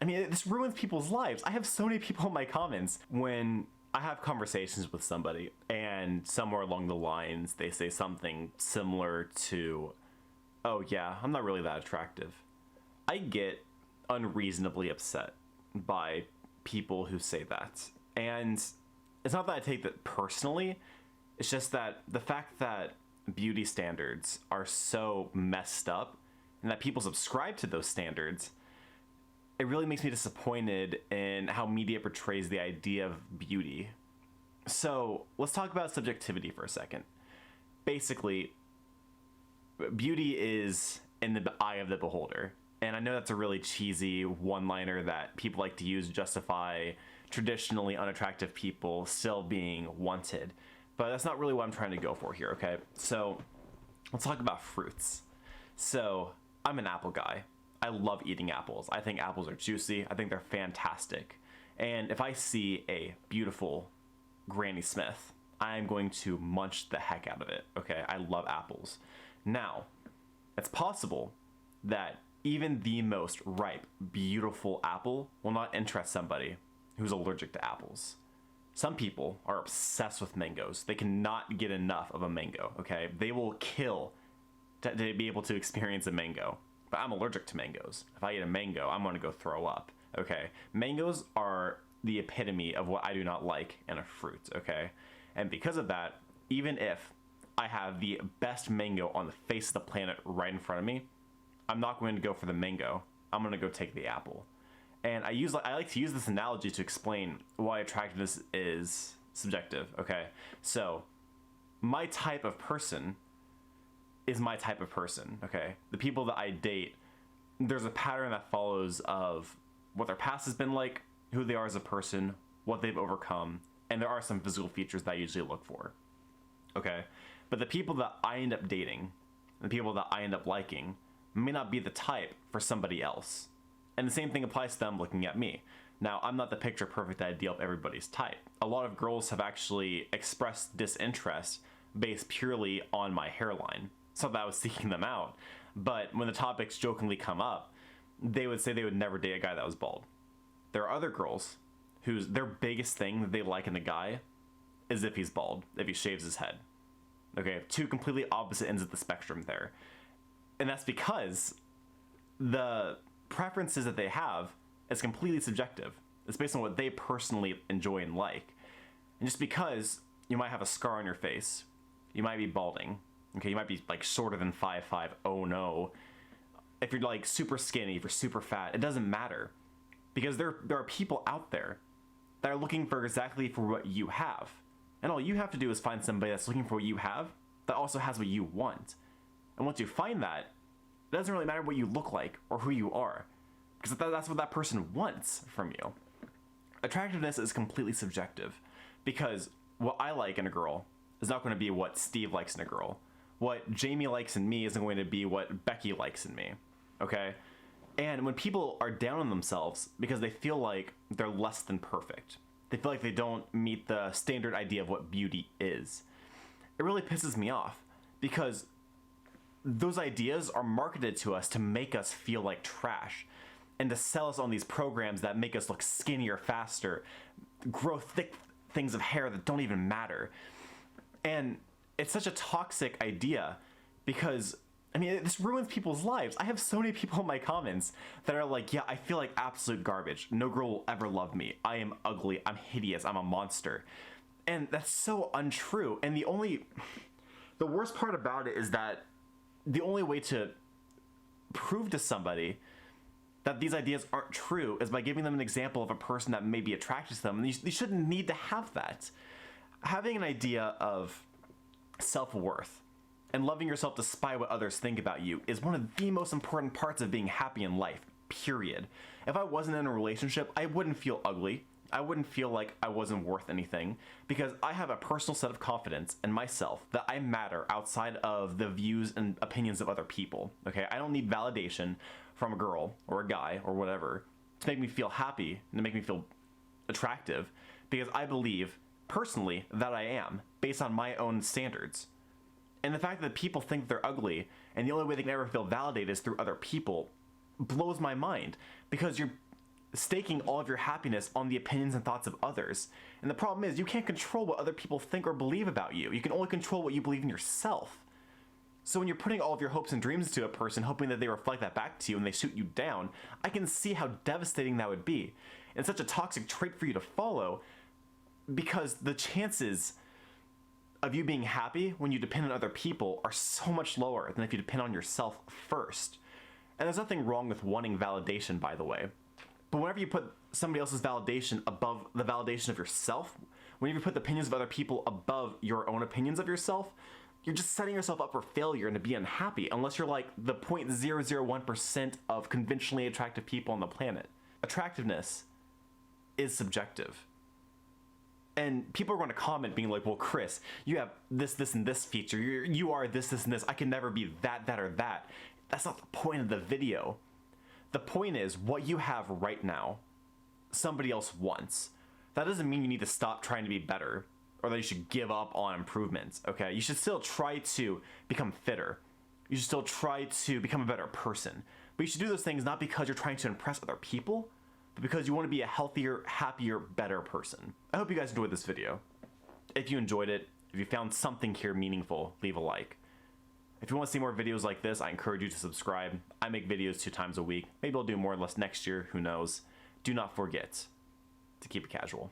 I mean, this ruins people's lives. I have so many people in my comments when I have conversations with somebody and somewhere along the lines they say something similar to, oh yeah, I'm not really that attractive. I get unreasonably upset by people who say that. And it's not that I take that personally, it's just that the fact that beauty standards are so messed up and that people subscribe to those standards, it really makes me disappointed in how media portrays the idea of beauty. So let's talk about subjectivity for a second. Basically, beauty is in the eye of the beholder. And I know that's a really cheesy one-liner that people like to use to justify traditionally unattractive people still being wanted. But that's not really what I'm trying to go for here, okay? So let's talk about fruits. So I'm an apple guy. I love eating apples. I think apples are juicy. I think they're fantastic. And if I see a beautiful Granny Smith, I'm going to munch the heck out of it, okay? I love apples. Now, it's possible that even the most ripe, beautiful apple will not interest somebody who's allergic to apples. Some people are obsessed with mangoes. They cannot get enough of a mango, okay? They will kill to be able to experience a mango. But I'm allergic to mangoes. If I eat a mango, I'm gonna go throw up, okay? Mangoes are the epitome of what I do not like in a fruit, okay? And because of that, even if I have the best mango on the face of the planet right in front of me, I'm not going to go for the mango. I'm gonna go take the apple. And I like to use this analogy to explain why attractiveness is subjective, okay? So, my type of person is my type of person, okay? The people that I date, there's a pattern that follows of what their past has been like, who they are as a person, what they've overcome, and there are some physical features that I usually look for, okay? But the people that I end up dating, the people that I end up liking, may not be the type for somebody else. And the same thing applies to them looking at me. Now, I'm not the picture perfect ideal of everybody's type. A lot of girls have actually expressed disinterest based purely on my hairline. It's not that I was seeking them out, but when the topics jokingly come up, they would say they would never date a guy that was bald. There are other girls whose their biggest thing that they like in a guy is if he's bald, if he shaves his head. Okay, two completely opposite ends of the spectrum there. And that's because the preferences that they have is completely subjective. It's based on what they personally enjoy and like. And just because you might have a scar on your face, you might be balding, okay, you might be like shorter than 5'5", oh no. If you're like super skinny, if you're super fat, it doesn't matter. Because there are people out there that are looking for exactly for what you have. And all you have to do is find somebody that's looking for what you have that also has what you want. And once you find that, it doesn't really matter what you look like or who you are, because that's what that person wants from you. Attractiveness is completely subjective, because what I like in a girl is not going to be what Steve likes in a girl. What Jamie likes in me isn't going to be what Becky likes in me, okay? And when people are down on themselves because they feel like they're less than perfect, they feel like they don't meet the standard idea of what beauty is, it really pisses me off, because those ideas are marketed to us to make us feel like trash and to sell us on these programs that make us look skinnier faster, grow thick things of hair that don't even matter. And it's such a toxic idea because, I mean, this ruins people's lives. I have so many people in my comments that are like, yeah, I feel like absolute garbage. No girl will ever love me. I am ugly. I'm hideous. I'm a monster. And that's so untrue. And the worst part about it is that the only way to prove to somebody that these ideas aren't true is by giving them an example of a person that may be attracted to them. And you shouldn't need to have that. Having an idea of self-worth and loving yourself despite what others think about you is one of the most important parts of being happy in life, period. If I wasn't in a relationship, I wouldn't feel ugly. I wouldn't feel like I wasn't worth anything, because I have a personal set of confidence in myself that I matter outside of the views and opinions of other people, okay? I don't need validation from a girl or a guy or whatever to make me feel happy and to make me feel attractive, because I believe personally that I am, based on my own standards. And the fact that people think they're ugly and the only way they can ever feel validated is through other people blows my mind, because staking all of your happiness on the opinions and thoughts of others. And the problem is, you can't control what other people think or believe about you. You can only control what you believe in yourself. So when you're putting all of your hopes and dreams into a person, hoping that they reflect that back to you and they shoot you down, I can see how devastating that would be. And such a toxic trait for you to follow, because the chances of you being happy when you depend on other people are so much lower than if you depend on yourself first. And there's nothing wrong with wanting validation, by the way. But whenever you put somebody else's validation above the validation of yourself, whenever you put the opinions of other people above your own opinions of yourself, you're just setting yourself up for failure and to be unhappy, unless you're like the 0.001% of conventionally attractive people on the planet. Attractiveness is subjective. And people are going to comment being like, well, Chris, you have this, this, and this feature. You are this, this, and this. I can never be that, that, or that. That's not the point of the video. The point is, what you have right now, somebody else wants. That doesn't mean you need to stop trying to be better, or that you should give up on improvements, okay? You should still try to become fitter. You should still try to become a better person. But you should do those things not because you're trying to impress other people, but because you want to be a healthier, happier, better person. I hope you guys enjoyed this video. If you enjoyed it, if you found something here meaningful, leave a like. If you want to see more videos like this, I encourage you to subscribe. I make videos 2 times a week. Maybe I'll do more or less next year, who knows. Do not forget to keep it casual.